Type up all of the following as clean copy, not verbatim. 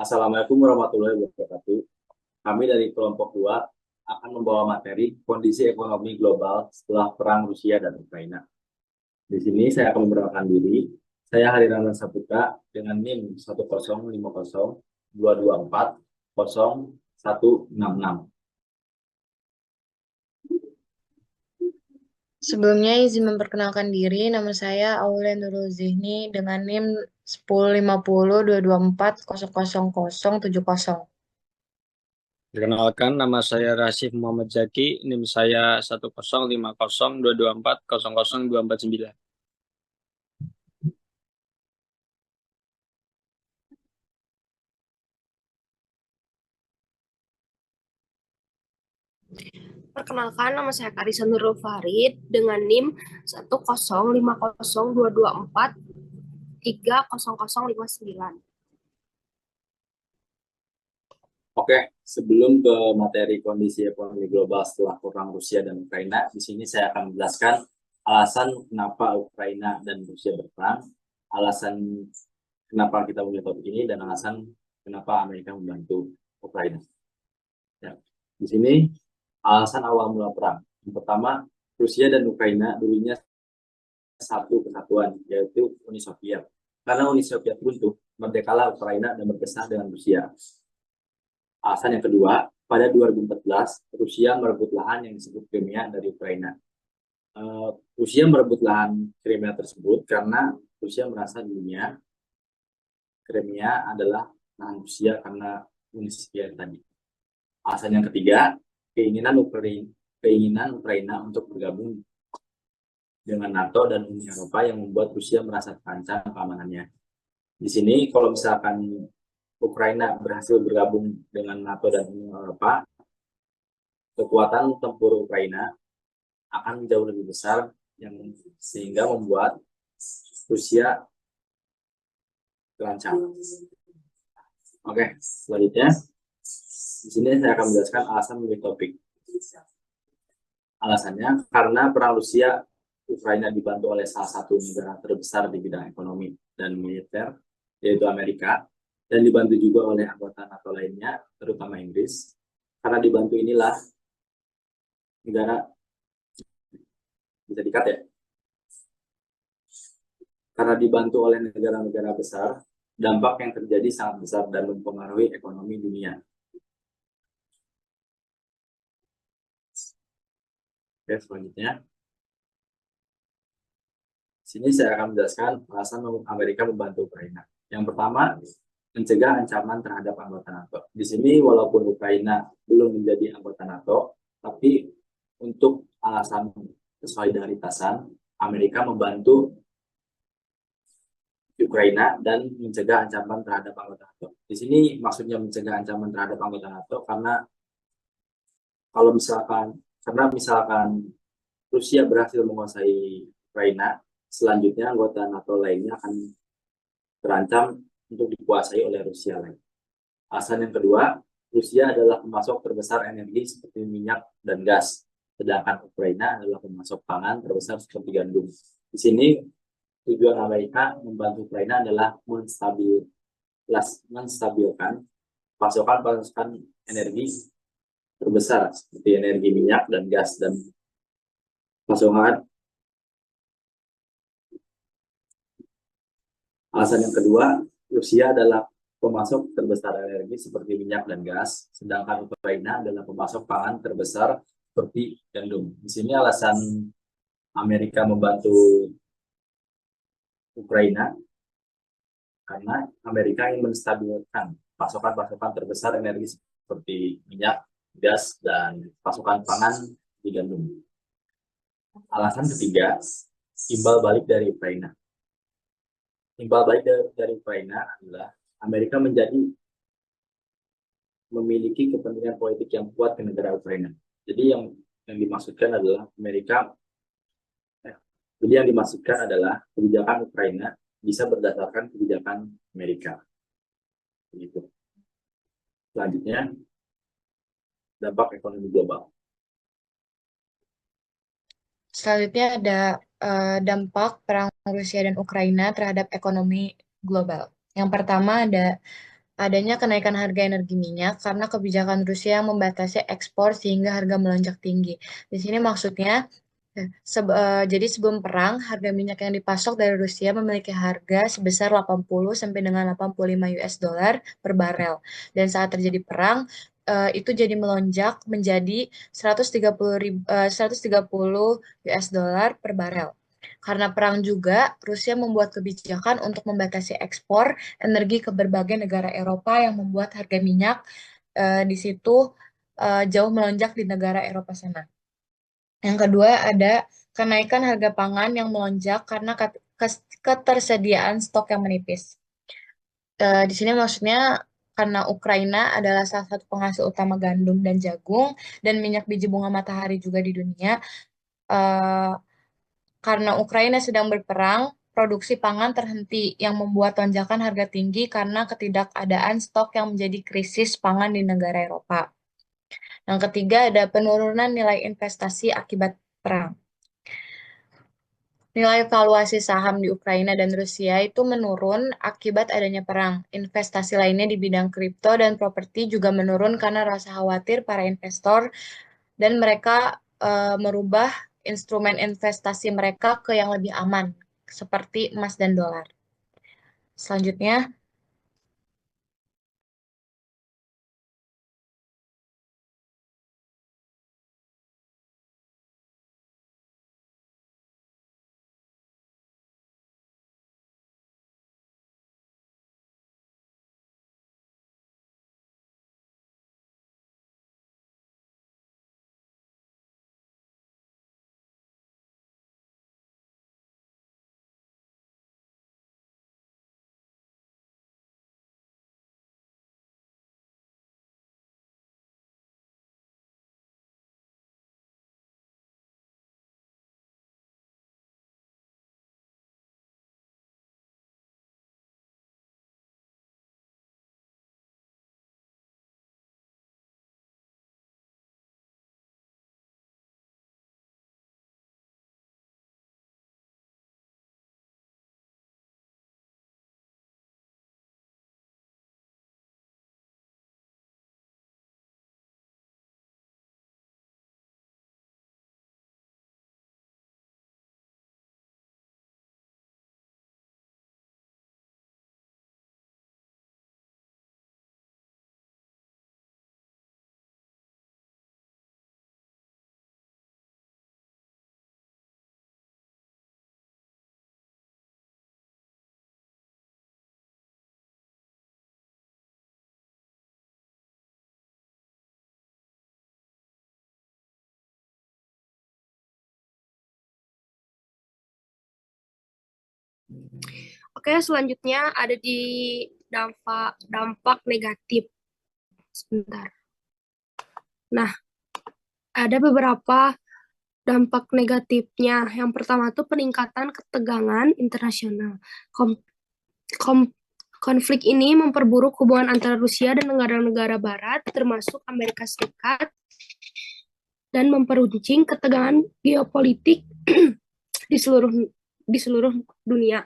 Assalamualaikum warahmatullahi wabarakatuh. Kami dari kelompok 2 akan membawa materi kondisi ekonomi global setelah perang Rusia dan Ukraina. Di sini saya akan memperkenalkan diri. Saya Harirana Saputra dengan NIM 10502240166. Sebelumnya izin memperkenalkan diri, nama saya Aulia Nurul Zihni dengan NIM 1050224000070. Perkenalkan, nama saya Rasif Muhammad Zaki, NIM saya 1050224000249. Perkenalkan, nama saya Karisa Nurul Farid dengan NIM 1050224300059. Oke, sebelum ke materi kondisi ekonomi global setelah perang Rusia dan Ukraina, di sini saya akan menjelaskan alasan kenapa Ukraina dan Rusia berperang, alasan kenapa kita memilih topik ini, dan alasan kenapa Amerika membantu Ukraina. Ya. Di sini alasan awal mula perang. Yang pertama, Rusia dan Ukraina dulunya satu kesatuan, yaitu Uni Soviet. Karena Uni Soviet runtuh, merdekalah Ukraina dan berpisah dengan Rusia. Alasan yang kedua, pada 2014, Rusia merebut lahan yang disebut Crimea dari Ukraina. Rusia merebut lahan Crimea tersebut karena Rusia merasa dulunya Crimea adalah lahan Rusia karena Uni Soviet tadi. Alasan yang ketiga, keinginan Ukraina untuk bergabung dengan NATO dan Uni Eropa yang membuat Rusia merasa terancam keamanannya. Di sini, kalau misalkan Ukraina berhasil bergabung dengan NATO dan Uni Eropa, kekuatan tempur Ukraina akan jauh lebih besar sehingga membuat Rusia terancam. Oke, selanjutnya di sini saya akan menjelaskan alasan memilih topik. Alasannya karena perang Rusia Ukraina dibantu oleh salah satu negara terbesar di bidang ekonomi dan militer, yaitu Amerika, dan dibantu juga oleh anggota NATO lainnya, terutama Inggris. Karena dibantu inilah negara bisa dikat ya. Karena dibantu oleh negara-negara besar, dampak yang terjadi sangat besar dan mempengaruhi ekonomi dunia. Oke, selanjutnya. Sini saya akan menjelaskan alasan Amerika membantu Ukraina. Yang pertama, mencegah ancaman terhadap anggota NATO. Di sini walaupun Ukraina belum menjadi anggota NATO, tapi untuk alasan kesolidaritasan, Amerika membantu Ukraina dan mencegah ancaman terhadap anggota NATO. Di sini maksudnya mencegah ancaman terhadap anggota NATO karena misalkan Rusia berhasil menguasai Ukraina, selanjutnya anggota NATO lainnya akan terancam untuk dikuasai oleh Rusia lain. Alasan yang kedua, Rusia adalah pemasok terbesar energi seperti minyak dan gas, sedangkan Ukraina adalah pemasok pangan terbesar seperti gandum. Di sini tujuan Amerika membantu Ukraina adalah menstabilkan pasokan energi terbesar seperti energi minyak dan gas dan pasokan. Alasan yang kedua, Rusia adalah pemasok terbesar energi seperti minyak dan gas, sedangkan Ukraina adalah pemasok pangan terbesar seperti gandum. Di sini alasan Amerika membantu Ukraina karena Amerika ingin menstabilkan pasokan-pasokan terbesar energi seperti minyak, gas, dan pasokan pangan di gandum. Alasan ketiga, timbal balik dari Ukraina. Timbal balik dari Ukraina adalah Amerika memiliki kepentingan politik yang kuat ke negara Ukraina. Jadi yang dimaksudkan adalah kebijakan Ukraina bisa berdasarkan kebijakan Amerika. Begitu. Selanjutnya, dampak ekonomi global. Selanjutnya ada dampak perang Rusia dan Ukraina terhadap ekonomi global. Yang pertama ada adanya kenaikan harga energi minyak karena kebijakan Rusia yang membatasi ekspor sehingga harga melonjak tinggi. Di sini maksudnya, jadi sebelum perang, harga minyak yang dipasok dari Rusia memiliki harga sebesar 80 sampai dengan 85 US dollar per barel. Dan saat terjadi perang, itu jadi melonjak menjadi 130 US dollar per barel. Karena perang juga, Rusia membuat kebijakan untuk membatasi ekspor energi ke berbagai negara Eropa yang membuat harga minyak di situ jauh melonjak di negara Eropa sana. Yang kedua ada kenaikan harga pangan yang melonjak karena ketersediaan stok yang menipis. Di sini maksudnya karena Ukraina adalah salah satu penghasil utama gandum dan jagung dan minyak biji bunga matahari juga di dunia. eh, karena Ukraina sedang berperang, produksi pangan terhenti yang membuat lonjakan harga tinggi karena ketidakadaan stok yang menjadi krisis pangan di negara Eropa. Yang ketiga ada penurunan nilai investasi akibat perang. Nilai valuasi saham di Ukraina dan Rusia itu menurun akibat adanya perang. Investasi lainnya di bidang kripto dan properti juga menurun karena rasa khawatir para investor dan mereka merubah instrumen investasi mereka ke yang lebih aman, seperti emas dan dolar. Selanjutnya, Oke, selanjutnya ada di dampak dampak negatif. Sebentar. Nah, ada beberapa dampak negatifnya. Yang pertama tuh peningkatan ketegangan internasional. Kom- kom- konflik ini memperburuk hubungan antara Rusia dan negara-negara Barat, termasuk Amerika Serikat, dan memperuncing ketegangan geopolitik di seluruh dunia.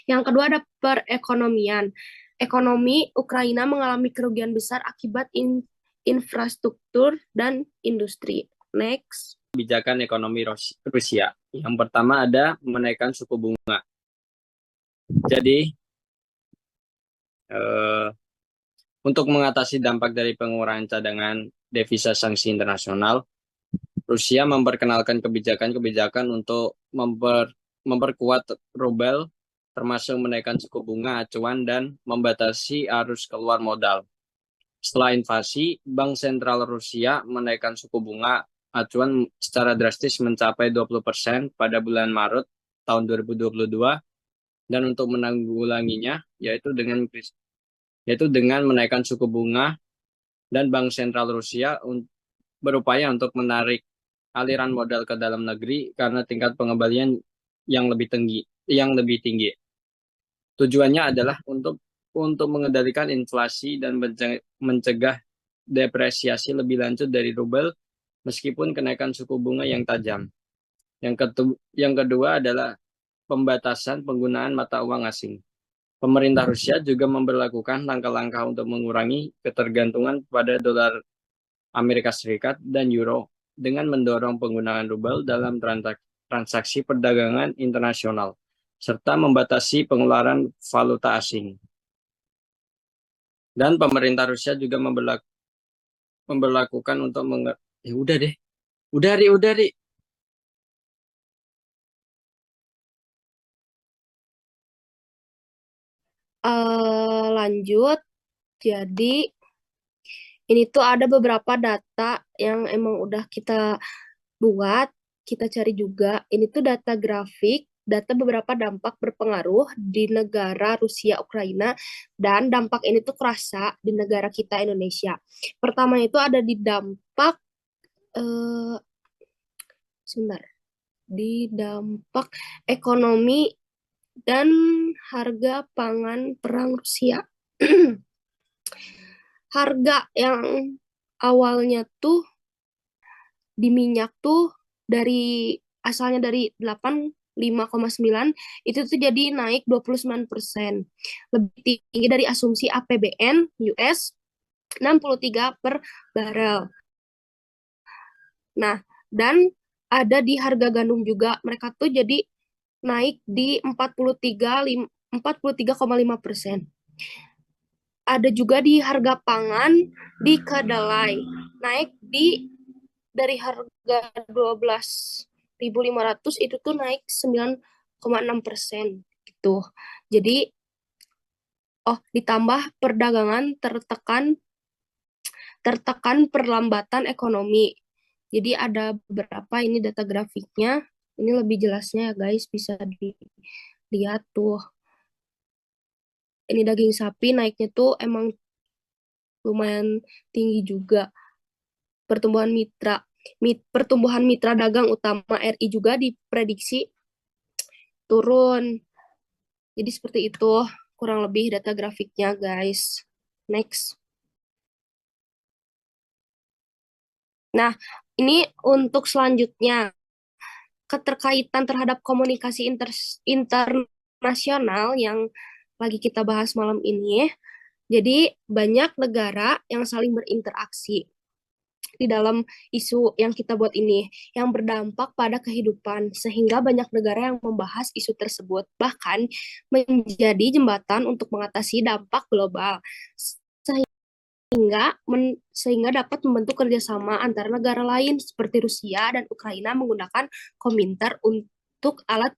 Yang kedua ada perekonomian. Ekonomi Ukraina mengalami kerugian besar akibat infrastruktur dan industri. Next. Kebijakan ekonomi Rusia. Yang pertama ada menaikkan suku bunga. Jadi, untuk mengatasi dampak dari pengurangan cadangan devisa sanksi internasional, Rusia memperkenalkan kebijakan-kebijakan untuk memperkuat rubel, termasuk menaikkan suku bunga acuan dan membatasi arus keluar modal. Setelah invasi, Bank Sentral Rusia menaikkan suku bunga acuan secara drastis mencapai 20% pada bulan Maret tahun 2022, dan untuk menanggulanginya yaitu dengan menaikkan suku bunga, dan Bank Sentral Rusia berupaya untuk menarik aliran modal ke dalam negeri karena tingkat pengembalian yang lebih tinggi. Tujuannya adalah untuk mengendalikan inflasi dan mencegah depresiasi lebih lanjut dari rubel meskipun kenaikan suku bunga yang tajam. Yang kedua adalah pembatasan penggunaan mata uang asing. Pemerintah Rusia juga memberlakukan langkah-langkah untuk mengurangi ketergantungan pada dolar Amerika Serikat dan euro dengan mendorong penggunaan rubel dalam transaksi perdagangan internasional, serta membatasi pengeluaran valuta asing. Dan pemerintah Rusia juga memberlakukan untuk ya udah deh. Udah, Ri. Lanjut, jadi ini tuh ada beberapa data yang emang udah kita buat, kita cari juga. Ini tuh data grafik, data beberapa dampak berpengaruh di negara Rusia, Ukraina, dan dampak ini tuh kerasa di negara kita Indonesia. Pertama itu ada di dampak, eh, sebentar, di dampak ekonomi dan harga pangan perang Rusia. Harga yang awalnya tuh di minyak tuh asalnya dari 85,9 itu tuh jadi naik 29%. Lebih tinggi dari asumsi APBN US 63 per barel. Nah, dan ada di harga gandum juga. Mereka tuh jadi naik di 43,5%. Ada juga di harga pangan di kedelai. Naik dari harga 12.500 itu tuh naik 9,6% gitu. Jadi ditambah perdagangan tertekan perlambatan ekonomi. Jadi ada beberapa ini data grafiknya. Ini lebih jelasnya ya guys, bisa dilihat tuh. Ini daging sapi naiknya tuh emang lumayan tinggi juga. Pertumbuhan mitra dagang utama RI juga diprediksi turun. Jadi seperti itu kurang lebih data grafiknya guys. Next. Nah, ini untuk selanjutnya keterkaitan terhadap komunikasi internasional yang lagi kita bahas malam ini. Jadi banyak negara yang saling berinteraksi di dalam isu yang kita buat ini yang berdampak pada kehidupan sehingga banyak negara yang membahas isu tersebut bahkan menjadi jembatan untuk mengatasi dampak global sehingga dapat membentuk kerjasama antara negara lain seperti Rusia dan Ukraina menggunakan Kominter untuk alat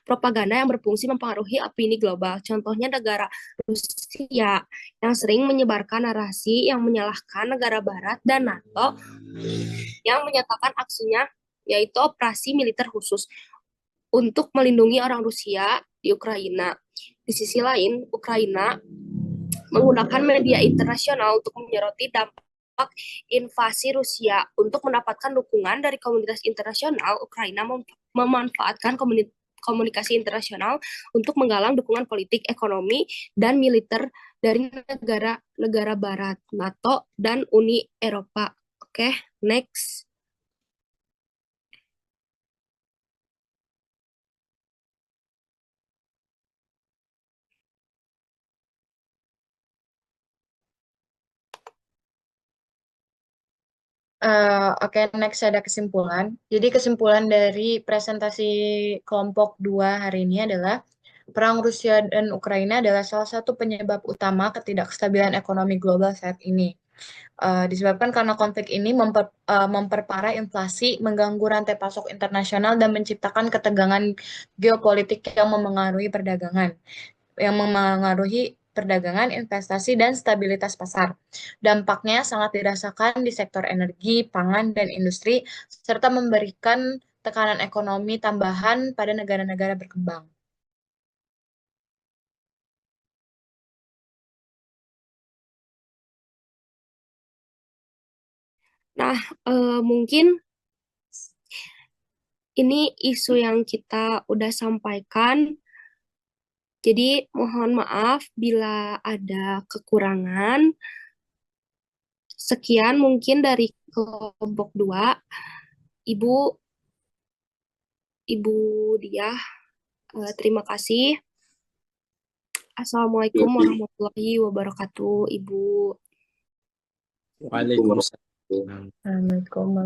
propaganda yang berfungsi mempengaruhi opini global. Contohnya negara Rusia yang sering menyebarkan narasi yang menyalahkan negara Barat dan NATO yang menyatakan aksinya yaitu operasi militer khusus untuk melindungi orang Rusia di Ukraina. Di sisi lain, Ukraina menggunakan media internasional untuk menyoroti dampak invasi Rusia. Untuk mendapatkan dukungan dari komunitas internasional, Ukraina memanfaatkan komunikasi internasional untuk menggalang dukungan politik, ekonomi, dan militer dari negara-negara Barat, NATO, dan Uni Eropa. Oke, next. Oke, next ada kesimpulan. Jadi kesimpulan dari presentasi kelompok 2 hari ini adalah perang Rusia dan Ukraina adalah salah satu penyebab utama ketidakstabilan ekonomi global saat ini. Disebabkan karena konflik ini memperparah inflasi, mengganggu rantai pasok internasional, dan menciptakan ketegangan geopolitik yang memengaruhi perdagangan, investasi, dan stabilitas pasar. Dampaknya sangat dirasakan di sektor energi, pangan, dan industri, serta memberikan tekanan ekonomi tambahan pada negara-negara berkembang. Nah, mungkin ini isu yang kita udah sampaikan. Jadi mohon maaf bila ada kekurangan. Sekian mungkin dari kelompok 2. Ibu Ibu Diah, terima kasih Assalamualaikum warahmatullahi wabarakatuh, Ibu. Waalaikumsalam. Assalamualaikum.